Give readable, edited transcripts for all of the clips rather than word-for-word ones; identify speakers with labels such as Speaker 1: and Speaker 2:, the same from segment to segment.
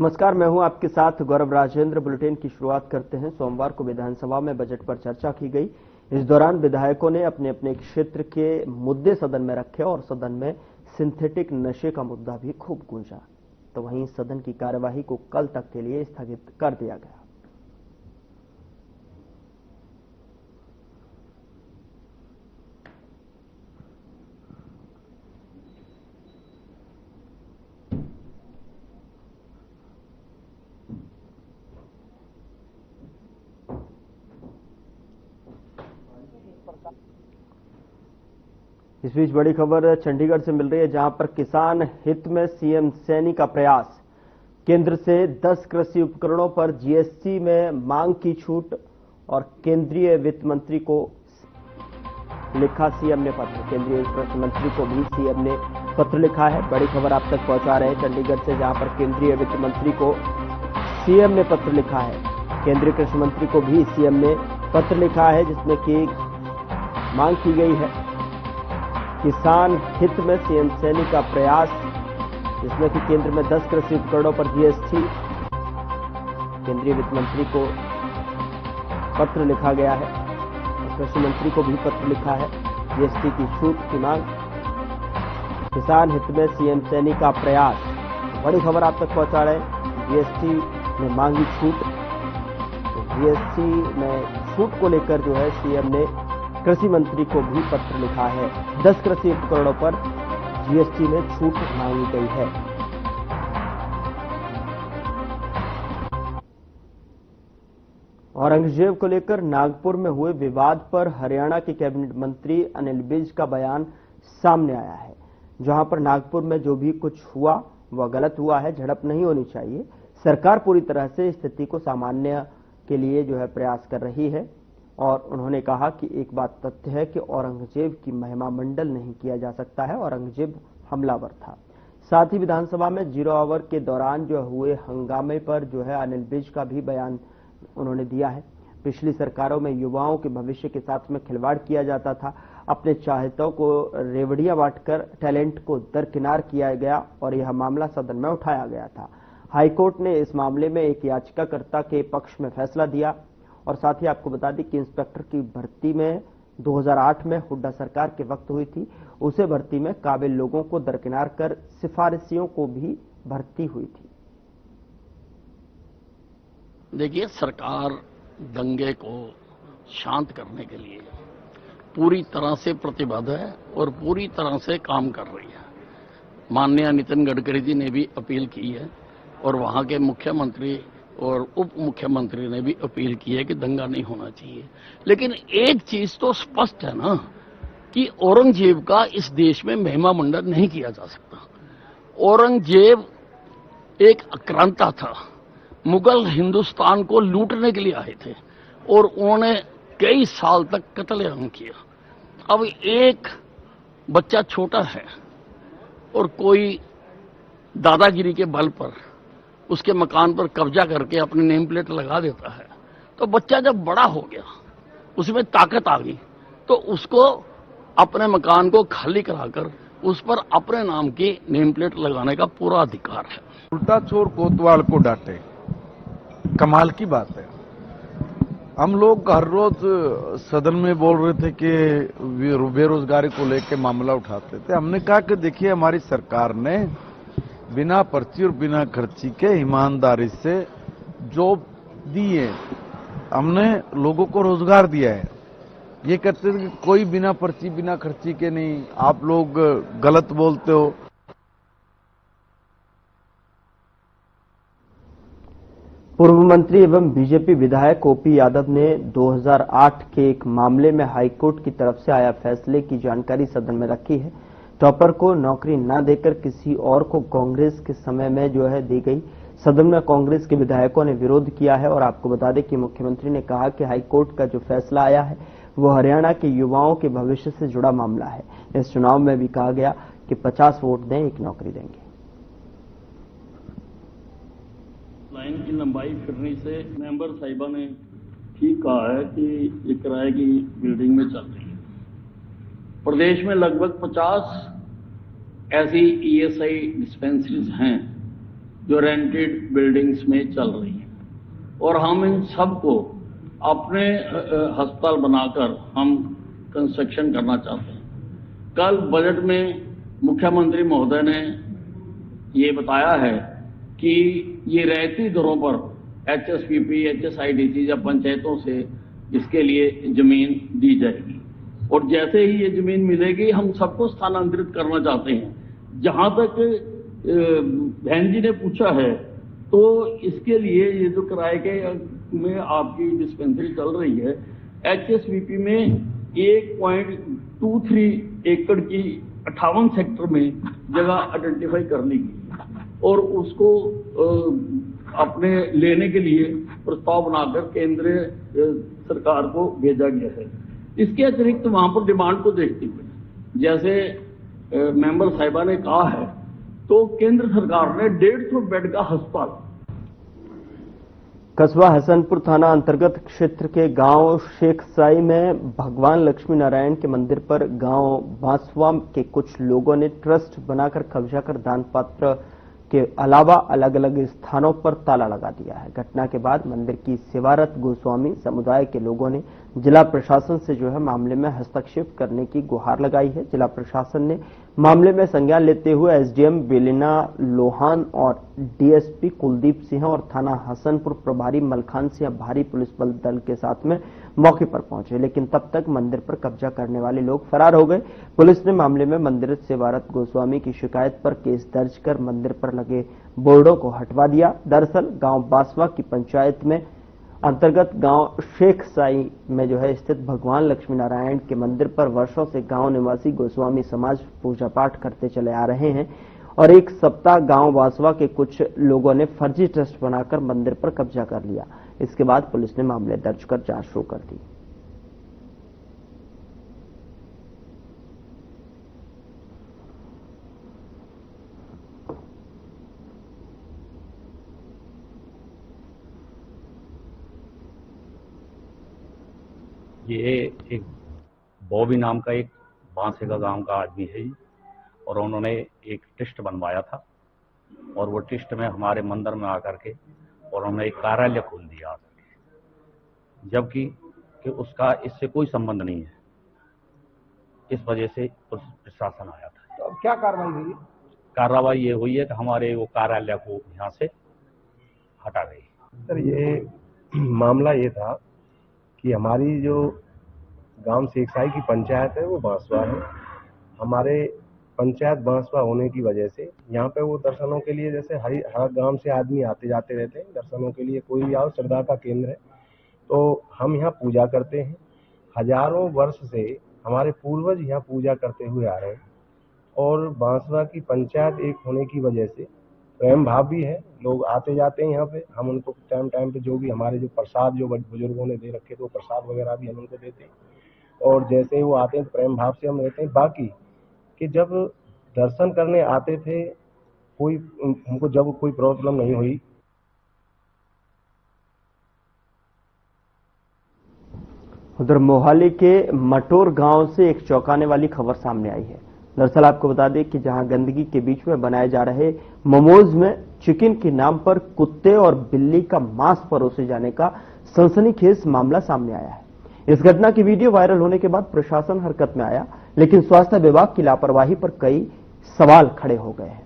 Speaker 1: नमस्कार, मैं हूं आपके साथ गौरव राजेंद्र। बुलेटिन की शुरुआत करते हैं। सोमवार को विधानसभा में बजट पर चर्चा की गई। इस दौरान विधायकों ने अपने अपने क्षेत्र के मुद्दे सदन में रखे और सदन में सिंथेटिक नशे का मुद्दा भी खूब गूंजा। तो वहीं सदन की कार्यवाही को कल तक के लिए स्थगित कर दिया गया। इस बीच बड़ी खबर चंडीगढ़ से मिल रही है, जहां पर किसान हित में सीएम सैनी का प्रयास। केंद्र से 10 कृषि उपकरणों पर जीएसटी में मांग की छूट और केंद्रीय वित्त मंत्री को लिखा सीएम ने पत्र। केंद्रीय कृषि मंत्री को भी सीएम ने पत्र लिखा है। बड़ी खबर आप तक पहुंचा रहे हैं चंडीगढ़ से, जहां पर केंद्रीय वित्त मंत्री को सीएम ने पत्र लिखा है। केंद्रीय कृषि मंत्री को भी सीएम ने पत्र लिखा है, जिसमें कि मांग की गई है किसान हित में सीएम सैनी का प्रयास, जिसमें कि केंद्र में 10 कृषि उपकरणों पर जीएसटी। केंद्रीय वित्त मंत्री को पत्र लिखा गया है और कृषि मंत्री को भी पत्र लिखा है। जीएसटी की छूट की मांग, किसान हित में सीएम सैनी का प्रयास। बड़ी खबर आप तक पहुंचा रहे हैं। जीएसटी में मांगी छूट, तो जीएसटी में छूट को लेकर जो है सीएम ने कृषि मंत्री को भी पत्र लिखा है। 10 कृषि उपकरणों पर जीएसटी में छूट मांगी गई है। औरंगजेब को लेकर नागपुर में हुए विवाद पर हरियाणा के कैबिनेट मंत्री अनिल विज का बयान सामने आया है। जहां पर नागपुर में जो भी कुछ हुआ वह गलत हुआ है, झड़प नहीं होनी चाहिए। सरकार पूरी तरह से स्थिति को सामान्य के लिए जो है प्रयास कर रही है। और उन्होंने कहा कि एक बात तथ्य है कि औरंगजेब की महिमा मंडल नहीं किया जा सकता है। औरंगजेब हमलावर था। साथ ही विधानसभा में 0 आवर के दौरान जो हुए हंगामे पर जो है अनिल विज का भी बयान उन्होंने दिया है। पिछली सरकारों में युवाओं के भविष्य के साथ में खिलवाड़ किया जाता था। अपने चाहतों को रेवड़ियां बांटकर टैलेंट को दरकिनार किया गया और यह मामला सदन में उठाया गया था। हाईकोर्ट ने इस मामले में एक याचिकाकर्ता के पक्ष में फैसला दिया। और साथ ही आपको बता दें कि इंस्पेक्टर की भर्ती में 2008 में हुड्डा सरकार के वक्त हुई थी। उसे भर्ती में काबिल लोगों को दरकिनार कर सिफारिशियों को भी भर्ती हुई थी।
Speaker 2: देखिए, सरकार दंगे को शांत करने के लिए पूरी तरह से प्रतिबद्ध है और पूरी तरह से काम कर रही है। माननीय नितिन गडकरी जी ने भी अपील की है और वहां के मुख्यमंत्री और उप मुख्यमंत्री ने भी अपील की है कि दंगा नहीं होना चाहिए। लेकिन एक चीज तो स्पष्ट है ना कि औरंगजेब का इस देश में महिमा मंडन नहीं किया जा सकता। औरंगजेब एक आक्रांता था। मुगल हिंदुस्तान को लूटने के लिए आए थे और उन्होंने कई साल तक कत्लेआम किया। अब एक बच्चा छोटा है और कोई दादागिरी के बल पर उसके मकान पर कब्जा करके अपनी नेम प्लेट लगा देता है, तो बच्चा जब बड़ा हो गया, उसमें ताकत आ गई, तो उसको अपने मकान को खाली कराकर उस पर अपने नाम की नेम प्लेट लगाने का पूरा अधिकार है।
Speaker 3: उल्टा चोर कोतवाल को डांटे, कमाल की बात है। हम लोग हर रोज सदन में बोल रहे थे कि बेरोजगारी को लेकर मामला उठाते थे। हमने कहा कि देखिए, हमारी सरकार ने बिना पर्ची और बिना खर्ची के ईमानदारी से जॉब दी है। हमने लोगों को रोजगार दिया है। ये कहते थे कि कोई बिना पर्ची बिना खर्ची के नहीं, आप लोग गलत बोलते हो।
Speaker 1: पूर्व मंत्री एवं बीजेपी विधायक ओपी यादव ने 2008 के एक मामले में हाईकोर्ट की तरफ से आया फैसले की जानकारी सदन में रखी है। टॉपर को नौकरी न देकर किसी और को कांग्रेस के समय में जो है दी गई। सदन में कांग्रेस के विधायकों ने विरोध किया है और आपको बता दें कि मुख्यमंत्री ने कहा कि हाईकोर्ट का जो फैसला आया है वो हरियाणा के युवाओं के भविष्य से जुड़ा मामला है। इस चुनाव में भी कहा गया कि 50 वोट दें, एक नौकरी देंगे।
Speaker 4: लाइन की लंबाई फिरने से मेंबर साहिबा ने ठीक कहा है कि ये किराए की बिल्डिंग में चल रही है। प्रदेश में लगभग 50 ऐसी ईएसआई डिस्पेंसरीज हैं जो रेंटेड बिल्डिंग्स में चल रही हैं, और हम इन सब को अपने अस्पताल बनाकर हम कंस्ट्रक्शन करना चाहते हैं। कल बजट में मुख्यमंत्री महोदय ने ये बताया है कि ये रहती दरों पर HSPP, HSIDC या पंचायतों से इसके लिए जमीन दी जाएगी, और जैसे ही ये जमीन मिलेगी हम सबको स्थानांतरित करना चाहते हैं। जहां तक बहन जी ने पूछा है, तो इसके लिए ये जो किराए के में आपकी डिस्पेंसरी चल रही है, HSPP में 1.23 एकड़ की 58 सेक्टर में जगह आइडेंटिफाई कर ली गई और उसको अपने लेने के लिए प्रस्ताव बनाकर केंद्रीय सरकार को भेजा गया है। इसके अतिरिक्त वहां पर डिमांड को देखते हुए, जैसे मेंबर साहिबा ने कहा है, तो केंद्र सरकार ने 150 बेड का अस्पताल
Speaker 1: कस्बा हसनपुर थाना अंतर्गत क्षेत्र के गांव शेखसाई में भगवान लक्ष्मी नारायण के मंदिर पर गांव बांसवा के कुछ लोगों ने ट्रस्ट बनाकर कब्जा कर दान पात्र के अलावा अलग अलग स्थानों पर ताला लगा दिया है। घटना के बाद मंदिर की सेवारत गोस्वामी समुदाय के लोगों ने जिला प्रशासन से मामले में हस्तक्षेप करने की गुहार लगाई है। जिला प्रशासन ने मामले में संज्ञान लेते हुए एसडीएम बेलिना लोहान और डीएसपी कुलदीप सिंह और थाना हसनपुर प्रभारी मलखान सिंह भारी पुलिस बल दल के साथ में मौके पर पहुंचे, लेकिन तब तक मंदिर पर कब्जा करने वाले लोग फरार हो गए। पुलिस ने मामले में मंदिर सेवारत गोस्वामी की शिकायत पर केस दर्ज कर मंदिर पर लगे बोर्डों को हटवा दिया। दरअसल गांव बासवा की पंचायत में अंतर्गत गांव शेखसाई में स्थित भगवान लक्ष्मी नारायण के मंदिर पर वर्षों से गांव निवासी गोस्वामी समाज पूजा पाठ करते चले आ रहे हैं और एक सप्ताह गांव बासवा के कुछ लोगों ने फर्जी ट्रस्ट बनाकर मंदिर पर कब्जा कर लिया। इसके बाद पुलिस ने मामले दर्ज कर जांच शुरू कर दी।
Speaker 5: ये एक बॉबी नाम का एक बांसेगा गांव का आदमी है जी, और उन्होंने एक ट्रस्ट बनवाया था और वो ट्रस्ट में हमारे मंदिर में आकर के और उन्होंने एक कार्यालय खोल दिया आकर के, जबकि कि उसका इससे कोई संबंध नहीं है। इस वजह से पुलिस प्रशासन आया था।
Speaker 6: तो अब क्या कार्रवाई हुई?
Speaker 5: कार्रवाई ये हुई है कि हमारे वो कार्यालय को यहाँ से हटा गई।
Speaker 6: सर, ये मामला ये था कि हमारी जो गांव शेखसाई की पंचायत है वो बांसवा है। हमारे पंचायत बांसवा होने की वजह से यहाँ पे वो दर्शनों के लिए, जैसे हर गांव से आदमी आते जाते रहते हैं दर्शनों के लिए, कोई भी आओ, श्रद्धा का केंद्र है, तो हम यहाँ पूजा करते हैं। हजारों वर्ष से हमारे पूर्वज यहाँ पूजा करते हुए आ रहे हैं और बांसवा की पंचायत एक होने की वजह से प्रेम भाव भी है, लोग आते जाते हैं यहाँ पे। हम उनको टाइम टाइम पे जो भी हमारे जो प्रसाद जो बुजुर्गों ने दे रखे थे वो प्रसाद वगैरह भी हम उनको देते हैं, और जैसे ही वो आते हैं प्रेम भाव से हम रहते हैं। बाकी कि जब दर्शन करने आते थे हमको जब कोई प्रॉब्लम नहीं हुई।
Speaker 1: उधर मोहाली के मटोर गांव से एक चौंकाने वाली खबर सामने आई है। दरअसल आपको बता दें कि जहां गंदगी के बीच में बनाए जा रहे मोमोज में चिकन के नाम पर कुत्ते और बिल्ली का मांस परोसे जाने का सनसनीखेज मामला सामने आया है। इस घटना की वीडियो वायरल होने के बाद प्रशासन हरकत में आया, लेकिन स्वास्थ्य विभाग की लापरवाही पर कई सवाल खड़े हो गए हैं।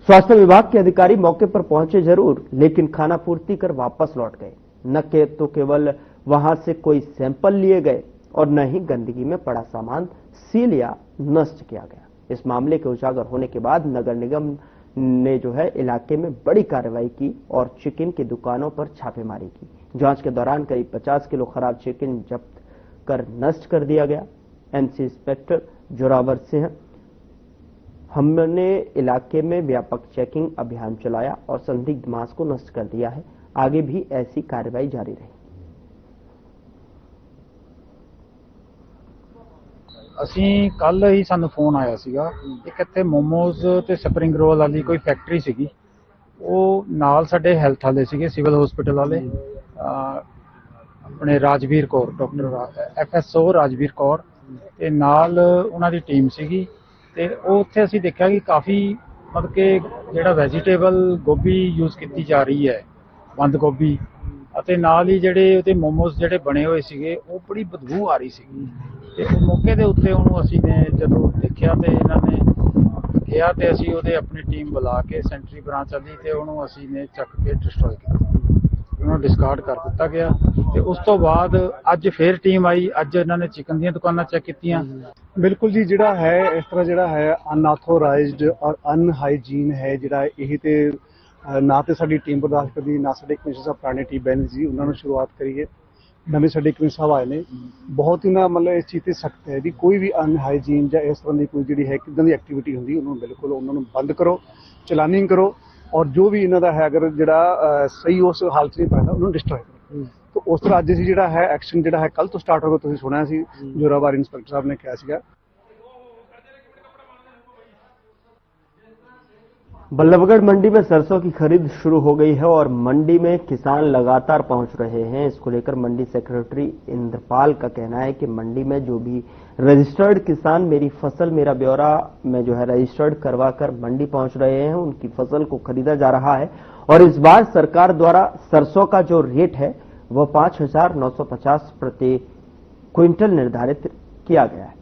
Speaker 1: स्वास्थ्य विभाग के अधिकारी मौके पर पहुंचे जरूर, लेकिन खाना पूर्ति कर वापस लौट गए। न तो केवल वहां से कोई सैंपल लिए गए और न ही गंदगी में पड़ा सामान सील या नष्ट किया गया। इस मामले के उजागर होने के बाद नगर निगम ने इलाके में बड़ी कार्रवाई की और चिकन की दुकानों पर छापेमारी की। जांच के दौरान करीब 50 किलो खराब चिकन जब्त कर नष्ट कर दिया गया। एमसी इंस्पेक्टर जोरावर सिंह हमने इलाके में व्यापक चेकिंग अभियान चलाया और संदिग्ध मांस को नष्ट कर दिया है। आगे भी ऐसी कार्रवाई जारी रही।
Speaker 7: ਅਸੀਂ ਕੱਲ ਹੀ ਸਾਨੂੰ ਫੋਨ ਆਇਆ ਸੀਗਾ, ਇੱਕ ਇੱਥੇ ਮੋਮੋਜ਼ ਤੇ ਸਪਰਿੰਗ ਰੋਲ ਵਾਲੀ ਕੋਈ ਫੈਕਟਰੀ ਸੀਗੀ, ਉਹ ਨਾਲ ਸਾਡੇ ਹੈਲਥ ਵਾਲੇ ਸੀਗੇ, ਸਿਵਲ ਹਸਪੀਟਲ ਵਾਲੇ, ਆਪਣੇ ਰਾਜਵੀਰ ਕੌਰ, ਡਾਕਟਰ FSO ਰਾਜਵੀਰ ਕੌਰ ਤੇ ਨਾਲ ਉਹਨਾਂ ਦੀ ਟੀਮ ਸੀਗੀ। ਤੇ ਉਹ ਉੱਥੇ ਅਸੀਂ ਦੇਖਿਆ ਕਿ ਕਾਫੀ ਮਤਲਬ ਕਿ ਜਿਹੜਾ ਵੈਜੀਟੇਬਲ ਗੋਭੀ ਯੂਜ਼ ਕੀਤੀ ਜਾ ਰਹੀ ਹੈ, ਬੰਦ ਗੋਭੀ, ਅਤੇ ਨਾਲ ਹੀ ਜਿਹੜੇ ਉਹਦੇ ਮੋਮੋਸ ਜਿਹੜੇ ਬਣੇ ਹੋਏ ਸੀਗੇ ਉਹ ਬੜੀ ਬਦਬੂ ਆ ਰਹੀ ਸੀਗੀ। ਤੇ ਉਹ ਮੌਕੇ ਦੇ ਉੱਤੇ ਉਹਨੂੰ ਅਸੀਂ ਨੇ ਜਦੋਂ ਦੇਖਿਆ ਤੇ ਇਹਨਾਂ ਨੇ ਕਿਹਾ ਤੇ ਅਸੀਂ ਉਹਦੇ ਆਪਣੀ ਟੀਮ ਬੁਲਾ ਕੇ ਸੈਂਟਰੀ ਬ੍ਰਾਂਚ ਵਾਲੀ ਤੇ ਉਹਨੂੰ ਅਸੀਂ ਨੇ ਚੱਕ ਕੇ ਡਿਸਟਰੋਏ ਕੀਤਾ, ਉਹਨੂੰ ਡਿਸਕਾਰਡ ਕਰ ਦਿੱਤਾ ਗਿਆ। ਤੇ ਉਸ ਤੋਂ ਬਾਅਦ ਅੱਜ ਫੇਰ ਟੀਮ ਆਈ, ਅੱਜ ਇਹਨਾਂ ਨੇ ਚਿਕਨ ਦੀਆਂ ਦੁਕਾਨਾਂ ਚੈੱਕ ਕੀਤੀਆਂ।
Speaker 8: ਬਿਲਕੁਲ ਜੀ, ਜਿਹੜਾ ਹੈ ਇਸ ਤਰ੍ਹਾਂ ਜਿਹੜਾ ਹੈ ਅਨਆਥੋਰਾਈਜ਼ਡ ਔਰ ਅਨਹਾਈਜੀਨ ਹੈ ਜਿਹੜਾ ਇਹ ਤੇ ਨਾ ਤੇ ਸਾਡੀ ਟੀਮ ਬਰਦਾਸ਼ਤ ਕਰਦੀ, ਨਾ ਸਾਡੇ ਕਮਿਸ਼ਨਰ ਸਾਹਿਬ ਪੁਰਾਣੇ ਟੀਮ ਬੈਨ ਜੀ ਉਹਨਾਂ ਨੂੰ ਸ਼ੁਰੂਆਤ ਕਰੀਏ, ਨਵੇਂ ਸਾਡੇ ਕਮਿਸ਼ਨਰ ਸਾਹਿਬ ਆਏ ਨੇ, ਬਹੁਤ ਹੀ ਨਾ ਮਤਲਬ ਇਸ ਚੀਜ਼ ਤੇ ਸਖਤ ਹੈ ਵੀ ਕੋਈ ਵੀ ਅਨਹਾਈਜੀਨ ਜਾਂ ਇਸ ਤਰ੍ਹਾਂ ਦੀ ਕੋਈ ਜਿਹੜੀ ਹੈ ਕਿੱਦਾਂ ਦੀ ਐਕਟੀਵਿਟੀ ਹੁੰਦੀ ਉਹਨੂੰ ਬਿਲਕੁਲ ਉਹਨਾਂ ਨੂੰ ਬੰਦ ਕਰੋ, ਚਲਾਨਿੰਗ ਕਰੋ, ਔਰ ਜੋ ਵੀ ਇਹਨਾਂ ਦਾ ਹੈ ਅਗਰ ਜਿਹੜਾ ਸਹੀ ਉਸ ਹਾਲਤ ਨਹੀਂ ਪਾਉਂਦਾ ਉਹਨੂੰ ਡਿਸਟਰੋਏ ਕਰੋ। ਤਾਂ ਉਸ ਤਰ੍ਹਾਂ ਅੱਜ ਅਸੀਂ ਜਿਹੜਾ ਹੈ ਐਕਸ਼ਨ ਜਿਹੜਾ ਹੈ ਕੱਲ ਤੋਂ ਸਟਾਰਟ ਹੋਗਾ। ਤੁਸੀਂ ਸੁਣਿਆ ਸੀ ਜੋਰਾਵਰ ਇੰਸਪੈਕਟਰ ਸਾਹਿਬ ਨੇ ਕਿਹਾ ਸੀਗਾ।
Speaker 1: बल्लभगढ़ मंडी में सरसों की खरीद शुरू हो गई है और मंडी में किसान लगातार पहुंच रहे हैं। इसको लेकर मंडी सेक्रेटरी इंद्रपाल का कहना है कि मंडी में जो भी रजिस्टर्ड किसान मेरी फसल मेरा ब्यौरा में जो है रजिस्टर्ड करवाकर मंडी पहुंच रहे हैं, उनकी फसल को खरीदा जा रहा है। और इस बार सरकार द्वारा सरसों का जो रेट है वह 5,950 प्रति क्विंटल निर्धारित किया गया है।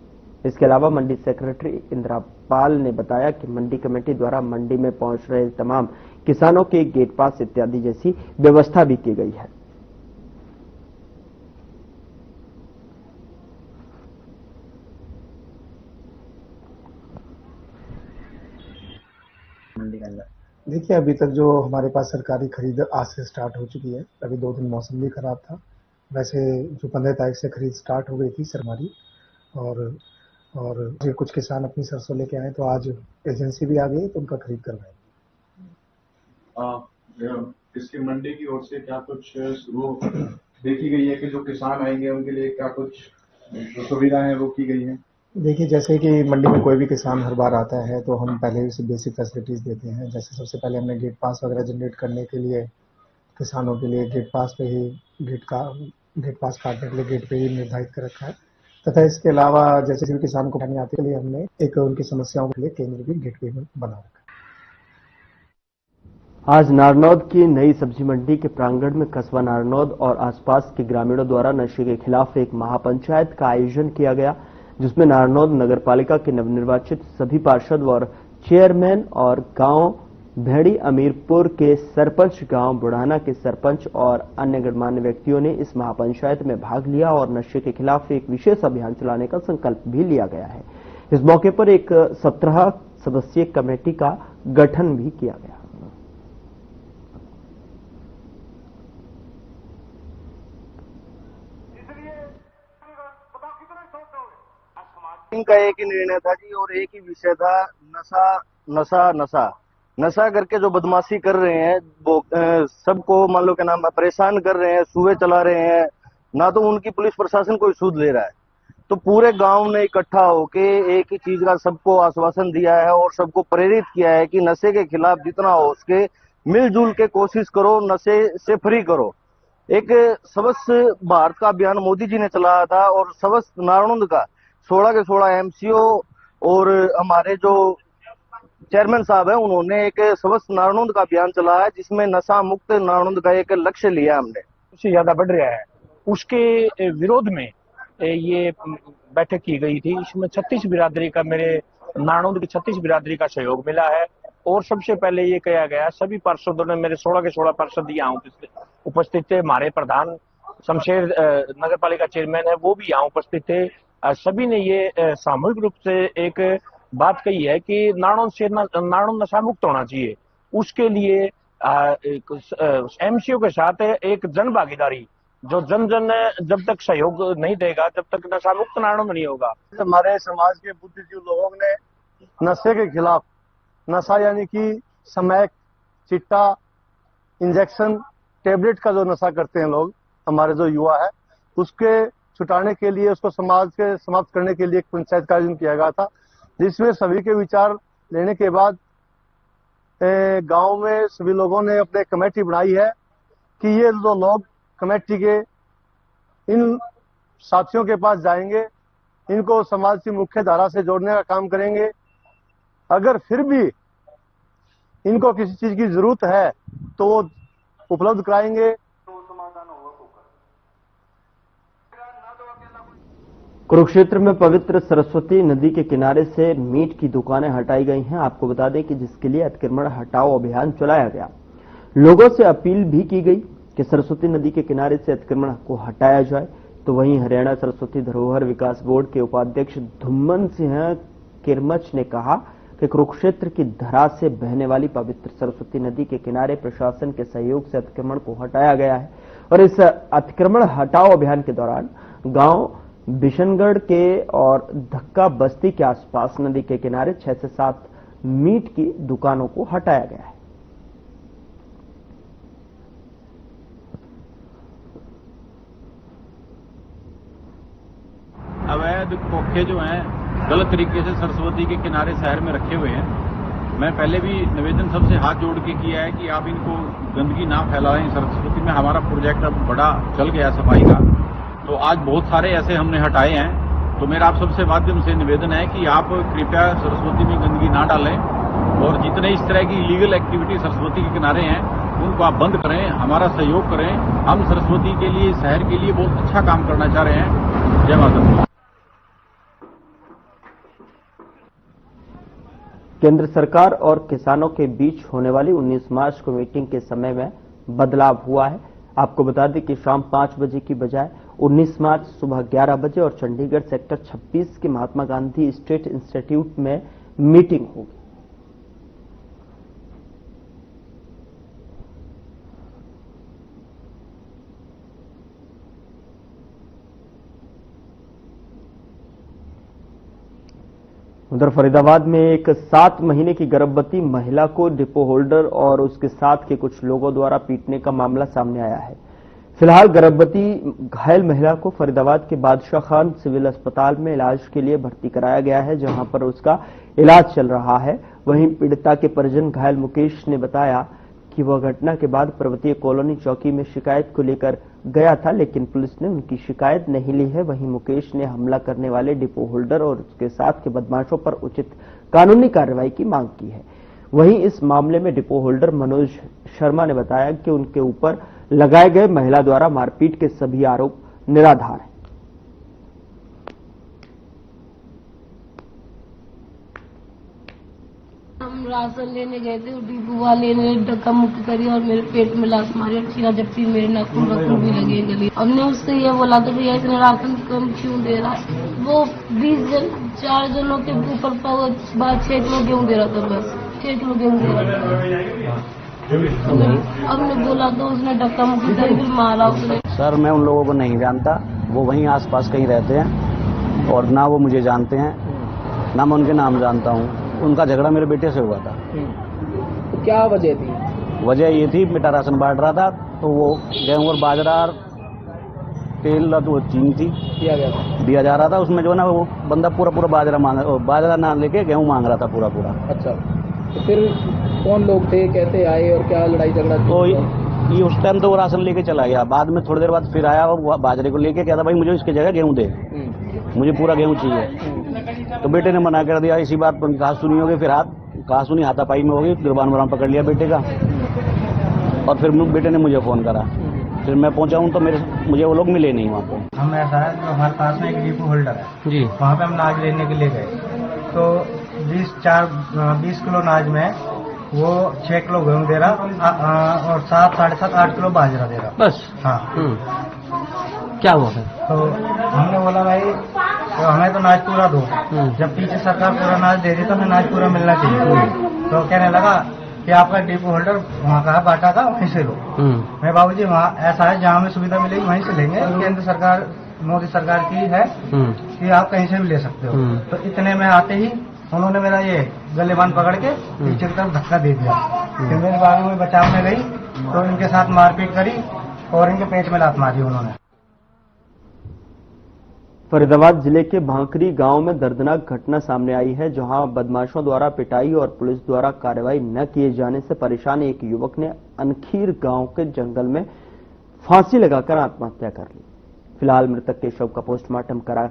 Speaker 1: इसके अलावा मंडी सेक्रेटरी इंद्रपाल ने बताया कि मंडी कमेटी द्वारा मंडी में पहुंच रहे तमाम किसानों के गेट पास इत्यादि जैसी व्यवस्था भी की गई है।
Speaker 9: देखिए, अभी तक जो हमारे पास सरकारी खरीद आज से स्टार्ट हो चुकी है। अभी 2 दिन मौसम भी खराब था, वैसे जो 15 तारीख से खरीद स्टार्ट हो गई थी सरकारी, और जो कुछ किसान अपनी सरसों लेके आए तो आज एजेंसी भी आ गई तो उनका खरीद करवाएंगे।
Speaker 10: इसकी मंडी की ओर से क्या कुछ वो देखी गई है कि जो किसान आएंगे उनके लिए क्या कुछ सुविधाएं हैं वो की गई हैं?
Speaker 9: देखिए, जैसे कि मंडी में कोई भी किसान हर बार आता है तो हम पहले उसे बेसिक फैसिलिटीज देते हैं। जैसे सबसे पहले हमने गेट पास वगैरह जनरेट करने के लिए किसानों के लिए गेट पास काटने के लिए गेट पे ही निर्धारित कर रखा है, तथा इसके अलावा जैसे किसी किसान को पानी आने के लिए हमने एक उनकी समस्याओं के लिए केंद्र भी गेट पे बना रखा है।
Speaker 1: आज नारनौद की नई सब्जी मंडी के प्रांगण में कस्बा नारनौद और आसपास के ग्रामीणों द्वारा नशे के खिलाफ एक महापंचायत का आयोजन किया गया, जिसमें नारनौद नगरपालिका के नवनिर्वाचित सभी पार्षद और चेयरमैन और गांव भेड़ी अमीरपुर के सरपंच, गांव बुढ़ाना के सरपंच और अन्य गणमान्य व्यक्तियों ने इस महापंचायत में भाग लिया और नशे के खिलाफ एक विशेष अभियान चलाने का संकल्प भी लिया गया है। इस मौके पर एक 17 सदस्यीय कमेटी का गठन भी किया गया।
Speaker 11: का एक ही निर्णय था जी, और एक ही विषय था, नशा नशा नशा नशा करके जो बदमाशी कर रहे हैं वो सबको मान लो क्या नाम परेशान कर रहे हैं, सुबह चला रहे हैं, ना तो उनकी पुलिस प्रशासन कोई सूद ले रहा है। तो पूरे गांव ने इकट्ठा होके एक ही चीज का सबको आश्वासन दिया है और सबको प्रेरित किया है कि नशे के खिलाफ जितना हो उसके मिलजुल के कोशिश करो, नशे से फ्री करो। एक स्वच्छ भारत का अभियान मोदी जी ने चलाया था और स्वच्छ नारनौद का 16 के 16 एमसीओ और हमारे जो चेयरमैन साहब है उन्होंने एक स्वच्छ नारनौद का अभियान चलाया है, जिसमें नशा मुक्त नारनौद का एक लक्ष्य लिया हमने।
Speaker 12: उससे ज्यादा बढ़ रहा है, उसके विरोध में ये बैठक की गई थी। इसमें 36 बिरादरी का, मेरे नारनौद की 36 बिरादरी का सहयोग मिला है। और सबसे पहले ये कहा गया, सभी पार्षदों ने, मेरे 16 के 16 पार्षद यहाँ उपस्थित थे, हमारे प्रधान शमशेर नगर पालिका चेयरमैन है वो भी यहाँ उपस्थित थे। सभी ने ये सामूहिक रूप से एक बात कही है कि नारनौद नशा मुक्त होना चाहिए। उसके लिए एमसीओ के साथ एक जन भागीदारी, जो जन जब तक सहयोग नहीं देगा तब तक नशा मुक्त नारनौद नहीं होगा।
Speaker 11: हमारे समाज के बुद्धिजीवी लोगों ने नशे के खिलाफ, नशा यानी कि स्मैक, चिट्टा, इंजेक्शन, टेबलेट का जो नशा करते हैं लोग, हमारे जो युवा है, उसके छुटाने के लिए, उसको समाज के समाप्त करने के लिए एक पंचायत का आयोजन किया गया था, जिसमें सभी के विचार लेने के बाद गांव में सभी लोगों ने अपने कमेटी बनाई है कि ये जो लोग कमेटी के इन साथियों के पास जाएंगे, इनको समाज की मुख्य धारा से जोड़ने का काम करेंगे। अगर फिर भी
Speaker 8: इनको किसी चीज की जरूरत है तो वो उपलब्ध कराएंगे।
Speaker 1: कुरुक्षेत्र में पवित्र सरस्वती नदी के किनारे से मीट की दुकानें हटाई गई हैं। आपको बता दें कि जिसके लिए अतिक्रमण हटाओ अभियान चलाया गया। लोगों से अपील भी की गई कि सरस्वती नदी के किनारे से अतिक्रमण को हटाया जाए। तो वहीं हरियाणा सरस्वती धरोहर विकास बोर्ड के उपाध्यक्ष धुम्मन सिंह किरमच ने कहा कि कुरुक्षेत्र की धरा से बहने वाली पवित्र सरस्वती नदी के किनारे प्रशासन के सहयोग से अतिक्रमण को हटाया गया है और इस अतिक्रमण हटाओ अभियान के दौरान गांव बिशनगढ़ के और धक्का बस्ती के आसपास नदी के किनारे 6 से 7 मीट की दुकानों को हटाया गया है।
Speaker 13: अवैध खोखे जो हैं गलत तरीके से सरस्वती के किनारे शहर में रखे हुए हैं। मैं पहले भी निवेदन सबसे हाथ जोड़ के किया है कि आप इनको गंदगी ना फैलाएं। सरस्वती में हमारा प्रोजेक्ट अब बड़ा चल गया सफाई का, तो आज बहुत सारे ऐसे हमने हटाए हैं। तो मेरा आप सबसे माध्यम से निवेदन है कि आप कृपया सरस्वती में गंदगी ना डालें और जितने इस तरह की इलीगल एक्टिविटी सरस्वती के किनारे हैं उनको आप बंद करें, हमारा सहयोग करें। हम सरस्वती के लिए, शहर के लिए बहुत अच्छा काम करना चाह रहे हैं। जय माता दी।
Speaker 1: केंद्र सरकार और किसानों के बीच होने वाली 19 मार्च को मीटिंग के समय में बदलाव हुआ है। आपको बता दें कि शाम 5 बजे की बजाय 19 मार्च सुबह 11 बजे और चंडीगढ़ सेक्टर 26 के महात्मा गांधी स्टेट इंस्टीट्यूट में मीटिंग होगी। उधर फरीदाबाद में एक 7 महीने की गर्भवती महिला को डिपो होल्डर और उसके साथ के कुछ लोगों द्वारा पीटने का मामला सामने आया है। फिलहाल गर्भवती घायल महिला को फरीदाबाद के बादशाह खान सिविल अस्पताल में इलाज के लिए भर्ती कराया गया है, जहां पर उसका इलाज चल रहा है। वहीं पीड़िता के परिजन घायल मुकेश ने बताया कि वह घटना के बाद पर्वतीय कॉलोनी चौकी में शिकायत को लेकर गया था, लेकिन पुलिस ने उनकी शिकायत नहीं ली है। वहीं मुकेश ने हमला करने वाले डिपो होल्डर और उसके साथ के बदमाशों पर उचित कानूनी कार्रवाई की मांग की है। वहीं इस मामले में डिपो होल्डर मनोज शर्मा ने बताया कि उनके ऊपर लगाए गए महिला द्वारा मारपीट के सभी आरोप निराधार हैं।
Speaker 14: हम राशन लेने गए थे, डिपो वाले ने धक्का मुक्की करी और मेरे पेट में लात मारी और छीना झपटी, मेरे नाखून भी लगे गले। हमने उससे ये बोला था भैया इतने राशन कम क्यों दे रहा है। वो 4 जनों के ऊपर 6 किलो गेहूँ दे रहा था, बस 6 किलो गेहूँ दे रहा था। हमने बोला तो उसने धक्का मुक्की करी, फिर मारा उसने।
Speaker 15: सर मैं उन लोगों को नहीं जानता, वो वहीं आसपास कहीं रहते हैं और ना वो मुझे जानते हैं, ना मैं उनके नाम जानता हूँ। उनका झगड़ा मेरे बेटे से हुआ था।
Speaker 16: तो क्या वजह थी?
Speaker 15: वजह ये थी बेटा राशन बांट रहा था, तो वो गेहूं और बाजरा तेल तो चीनी थी दिया जा रहा था। उसमें जो ना वो बंदा पूरा बाजरा बाजरा ना लेके गेहूं मांग रहा था पूरा।
Speaker 16: अच्छा, तो फिर कौन लोग थे, कैसे आए और क्या लड़ाई झगड़ा?
Speaker 15: तो ये उस टाइम तो वो राशन लेके चला गया। बाद में थोड़ी देर बाद फिर आया और बाजरे को लेके कहता भाई मुझे इसकी जगह गेहूं दे, मुझे पूरा गेहूं चाहिए। तो बेटे ने मना कर दिया। इसी बात पर कहा सुनी होगी, फिर कहा सुनी हाथापाई में होगी, गिरबान पकड़ लिया बेटे का और फिर बेटे ने मुझे फोन करा। फिर मैं पहुंचा हूं तो मुझे वो लोग मिले नहीं वहाँ पे।
Speaker 17: हम ऐसा है तो हमारे पास में एक डिपो होल्डर है जी, वहाँ पे हम नाज लेने के लिए गए तो 20 किलो नाज में वो 6 किलो गेहूँ दे रहा और 7, 7.5, 8 किलो बाजरा दे रहा बस। हाँ
Speaker 16: क्या हुआ है?
Speaker 17: तो हमने बोला भाई तो हमें तो नाज पूरा दो, जब पीछे सरकार पूरा नाज दे रही तो हमें नाज पूरा मिलना चाहिए। तो कहने लगा कि आपका डिपो होल्डर वहाँ का बांटा था वहीं से लो। मैं बाबूजी वहाँ ऐसा है जहाँ हमें सुविधा मिलेगी वहीं से लेंगे, केंद्र सरकार मोदी सरकार की है कि आप कहीं से भी ले सकते हो। तो इतने में आते ही उन्होंने मेरा ये गले बांध पकड़ के पीछे की तरफ धक्का दे दिया। फिर मेरी बाबू में बचाव में गई तो इनके साथ मारपीट करी और इनके पेट में लात मारी उन्होंने।
Speaker 1: फरीदाबाद जिले के भांकरी गांव में दर्दनाक घटना सामने आई है, जहां बदमाशों द्वारा पिटाई और पुलिस द्वारा कार्रवाई न किए जाने से परेशान एक युवक ने अनखीर गांव के जंगल में फांसी लगाकर आत्महत्या कर ली। फिलहाल मृतक के शव का पोस्टमार्टम करा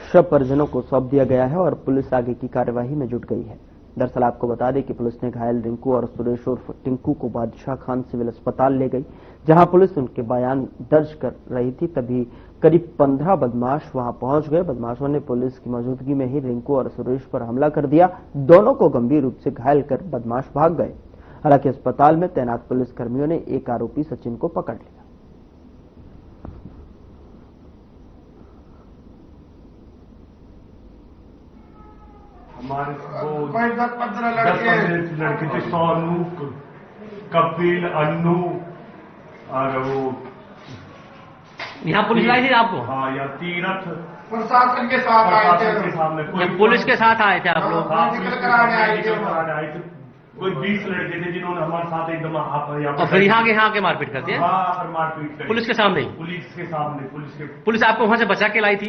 Speaker 1: शव परिजनों को सौंप दिया गया है और पुलिस आगे की कार्यवाही में जुट गई है। दरअसल आपको बता दें कि पुलिस ने घायल रिंकू और सुरेश उर्फ टिंकू को बादशाह खान सिविल अस्पताल ले गई, जहां पुलिस उनके बयान दर्ज कर रही थी। तभी करीब 15 बदमाश वहां पहुंच गए। बदमाशों ने पुलिस की मौजूदगी में ही रिंकू और सुरेश पर हमला कर दिया। दोनों को गंभीर रूप से घायल कर बदमाश भाग गए। हालांकि अस्पताल में तैनात पुलिस कर्मियों ने एक आरोपी सचिन को पकड़ लिया।
Speaker 18: हमारे 10-15 लड़के थे, सोनू, कपिल, अन्नू और वो
Speaker 19: यहाँ पुलिस लाई थी आपको?
Speaker 18: हाँ, यहाँ तीरथ
Speaker 19: प्रशासन के साथ आए थे। पुलिस के साथ आए थे आप लोग?
Speaker 18: आए थे। कोई 20 लड़के थे जिन्होंने हमारे साथ एकदम
Speaker 19: और फिर यहाँ के मारपीट करती है?
Speaker 18: हाँ, मारपीट कर
Speaker 19: पुलिस के सामने? पुलिस आपको वहां से बचा के लाई थी?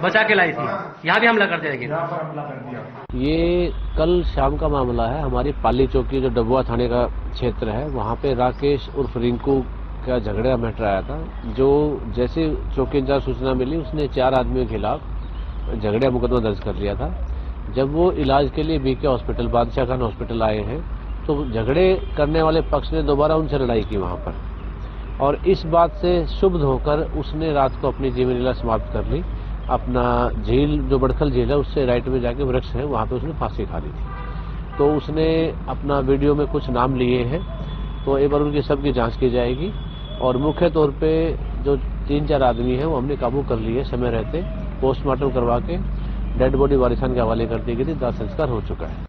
Speaker 19: बचा के लाई थी। यहाँ भी हमला कर दिया?
Speaker 18: यहाँ पर हमला कर दिया।
Speaker 20: ये कल शाम का मामला है। हमारी पाली चौकी जो डबुआ थाने का क्षेत्र है, वहाँ पे राकेश उर्फ रिंकू का झगड़ा मैटर आया था। जो जैसे चौकी इंचार्ज सूचना मिली, उसने 4 आदमियों के खिलाफ झगड़ा मुकदमा दर्ज कर लिया था। जब वो इलाज के लिए बीके हॉस्पिटल, बादशाह खान हॉस्पिटल आए हैं, तो झगड़े करने वाले पक्ष ने दोबारा उनसे लड़ाई की वहां पर, और इस बात से क्षुब्ध होकर उसने रात को अपनी जीवन लीला समाप्त कर ली। अपना झील, जो बड़खल झील है, उससे राइट में जाके वृक्ष है, वहां पे उसने फांसी खा ली थी। तो उसने अपना वीडियो में कुछ नाम लिए हैं, तो एक बार उनकी सबकी जांच की जाएगी। और मुख्य तौर पे जो 3-4 आदमी हैं, वो हमने काबू कर लिए समय रहते। पोस्टमार्टम करवा के डेड बॉडी वारिसान के हवाले कर दी गई थी। दाह संस्कार हो चुका है।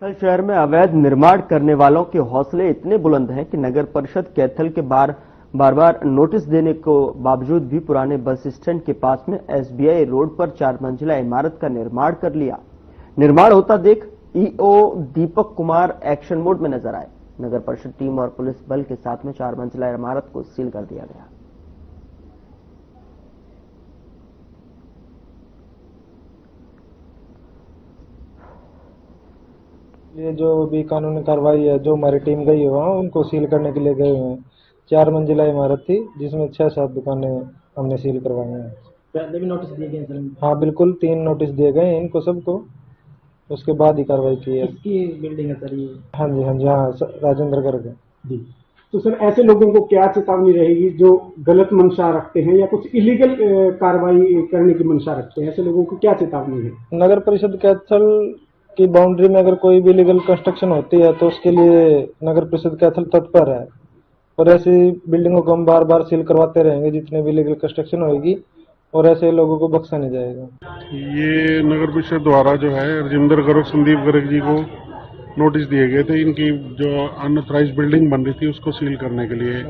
Speaker 1: कैथल शहर में अवैध निर्माण करने वालों के हौसले इतने बुलंद हैं कि नगर परिषद कैथल के बार बार नोटिस देने को बावजूद भी पुराने बस स्टैंड के पास में एसबीआई रोड पर 4 मंजिला इमारत का निर्माण कर लिया। निर्माण होता देख EO Deepak Kumar action mode में नजर आए। नगर परिषद टीम और पुलिस बल के साथ में 4 मंजिला इमारत को सील कर दिया गया।
Speaker 21: ये जो भी कानूनी कार्रवाई है, जो हमारी टीम गई है वहाँ, उनको सील करने के लिए गए हुए हैं। 4 मंजिला इमारत थी, जिसमें 6-7 दुकानें हमने सील करवाई हैं।
Speaker 16: पहले भी नोटिस दिए गए सर?
Speaker 21: हाँ बिल्कुल, 3 नोटिस दिए गए हैं इनको सबको, उसके बाद ही कार्रवाई की है।
Speaker 16: किसकी बिल्डिंग है सर ये?
Speaker 21: हाँ जी, हाँ, राजेंद्र गर्ग
Speaker 22: जी। तो सर ऐसे लोगों को क्या चेतावनी रहेगी जो गलत मंशा रखते हैं या कुछ इलीगल कार्रवाई करने की मंशा रखते हैं? ऐसे लोगों को क्या चेतावनी है?
Speaker 21: नगर परिषद कैथल की बाउंड्री में अगर कोई भी लीगल कंस्ट्रक्शन होती है तो उसके लिए नगर परिषद कैथल तत्पर है, और ऐसी बिल्डिंगों को हम बार बार सील करवाते रहेंगे जितने भी लीगल कंस्ट्रक्शन होगी, और ऐसे लोगों को बख्शा नहीं जाएगा।
Speaker 23: ये नगर परिषद द्वारा जो है राजेंद्र गर्ग, संदीप गर्ग जी को नोटिस दिए गए थे। इनकी जो अनऑथराइज बिल्डिंग बन रही थी उसको सील करने के लिए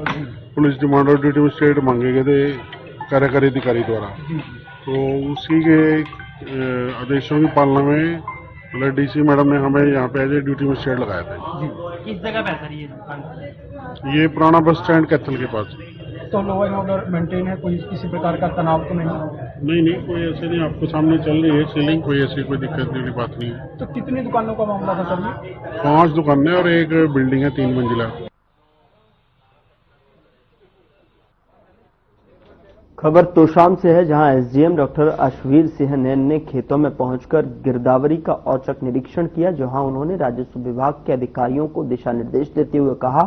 Speaker 23: पुलिस डिमांड और ड्यूटी मजिस्ट्रेट मांगे गए थे कार्यकारी अधिकारी द्वारा। तो उसी के आदेशों की पालना में मतलब डीसी मैडम ने हमें यहाँ पे एज ए ड्यूटी मजिस्ट्रेट लगाया था।
Speaker 16: किस जगह पे सर ये दुकान?
Speaker 23: ये पुराना बस स्टैंड कैथल के पास।
Speaker 22: तो लॉ एंड ऑर्डर मेंटेन है? कोई किसी प्रकार का तनाव तो नहीं?
Speaker 23: नहीं, कोई ऐसे नहीं। आपको सामने चल रही है सीलिंग, कोई ऐसी कोई दिक्कत वाली बात नहीं है।
Speaker 22: तो कितनी दुकानों का मामला था सर ये?
Speaker 23: 5 दुकानें और एक बिल्डिंग है 3 मंजिला।
Speaker 1: खबर तोशाम से है, जहां एसडीएम डॉक्टर अश्वीर सिंह नैन ने खेतों में पहुंचकर गिरदावरी का औचक निरीक्षण किया, जहां उन्होंने राजस्व विभाग के अधिकारियों को दिशा निर्देश देते हुए कहा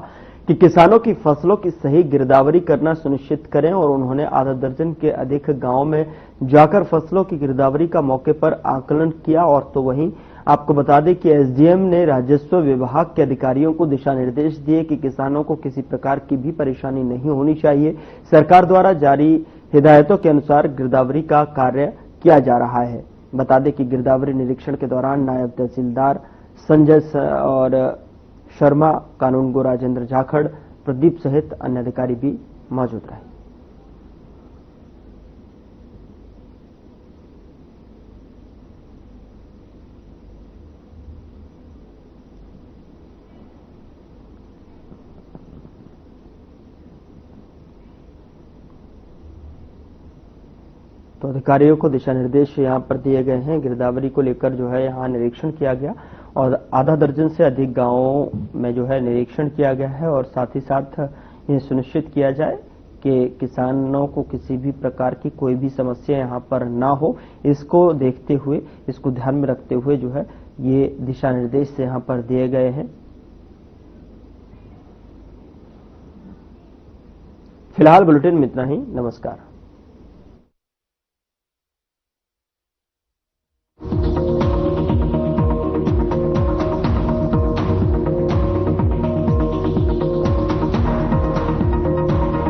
Speaker 1: कि किसानों की फसलों की सही गिरदावरी करना सुनिश्चित करें। और उन्होंने आधा दर्जन के अधिक गांवों में जाकर फसलों की गिरदावरी का मौके पर आकलन किया। और तो वहीं आपको बता दें कि एसडीएम ने राजस्व विभाग के अधिकारियों को दिशा निर्देश दिए कि किसानों को किसी प्रकार की भी परेशानी नहीं होनी चाहिए। सरकार द्वारा जारी हिदायतों के अनुसार गिरदावरी का कार्य किया जा रहा है। बता दें कि गिरदावरी निरीक्षण के दौरान नायब तहसीलदार संजय और शर्मा, कानूनगो राजेंद्र जाखड़, प्रदीप सहित अन्य अधिकारी भी मौजूद रहे। तो अधिकारियों को दिशा निर्देश यहां पर दिए गए हैं। गिरदावरी को लेकर जो है यहां निरीक्षण किया गया और आधा दर्जन से अधिक गांवों में जो है निरीक्षण किया गया है। और साथ ही साथ ये सुनिश्चित किया जाए कि किसानों को किसी भी प्रकार की कोई भी समस्या यहाँ पर ना हो, इसको देखते हुए, इसको ध्यान में रखते हुए जो है ये दिशा निर्देश यहाँ पर दिए गए हैं। फिलहाल बुलेटिन में इतना ही। नमस्कार।